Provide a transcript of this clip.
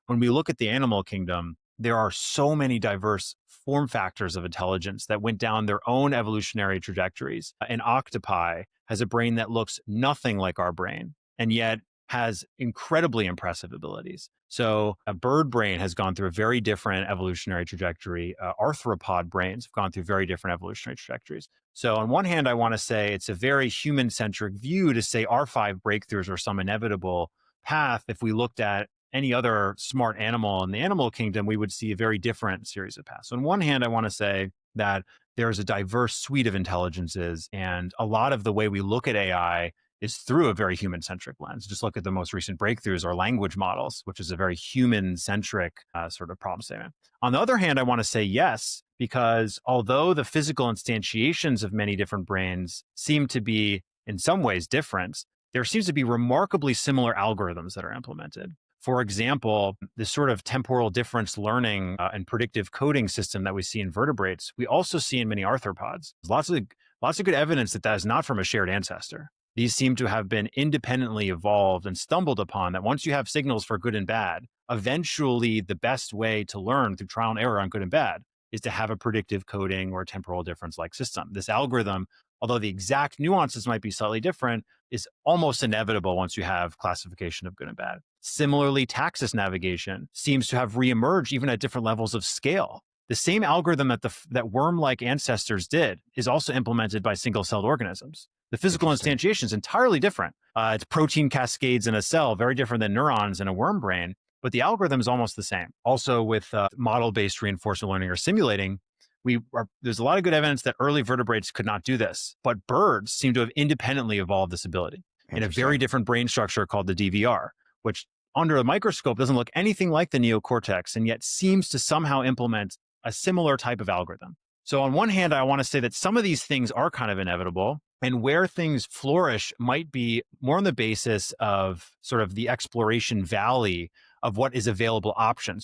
when we look at the animal kingdom, there are so many diverse form factors of intelligence that went down their own evolutionary trajectories. An octopi has a brain that looks nothing like our brain, and yet has incredibly impressive abilities. So a bird brain has gone through a very different evolutionary trajectory. Arthropod brains have gone through very different evolutionary trajectories. So on one hand, I want to say it's a very human-centric view to say our five breakthroughs are some inevitable path. If we looked at any other smart animal in the animal kingdom, we would see a very different series of paths. So on one hand, I want to say that there's a diverse suite of intelligences, and a lot of the way we look at AI is through a very human-centric lens. Just look at the most recent breakthroughs or language models, which is a very human-centric sort of problem statement. On the other hand, I want to say yes, because although the physical instantiations of many different brains seem to be in some ways different, there seems to be remarkably similar algorithms that are implemented. For example, the sort of temporal difference learning and predictive coding system that we see in vertebrates, we also see in many arthropods. There's lots of good evidence that that is not from a shared ancestor. These seem to have been independently evolved and stumbled upon, that once you have signals for good and bad, eventually the best way to learn through trial and error on good and bad is to have a predictive coding or a temporal difference like system. This algorithm, although the exact nuances might be slightly different, is almost inevitable once you have classification of good and bad. Similarly, taxis navigation seems to have reemerged even at different levels of scale. The same algorithm that worm-like ancestors did is also implemented by single-celled organisms. The physical instantiation is entirely different. It's protein cascades in a cell, very different than neurons in a worm brain, but the algorithm is almost the same. Also with model-based reinforcement learning or simulating, there's a lot of good evidence that early vertebrates could not do this, but birds seem to have independently evolved this ability in a very different brain structure called the DVR, which under a microscope doesn't look anything like the neocortex, and yet seems to somehow implement a similar type of algorithm. So on one hand, I want to say that some of these things are kind of inevitable, and where things flourish might be more on the basis of sort of the exploration valley of what is available options.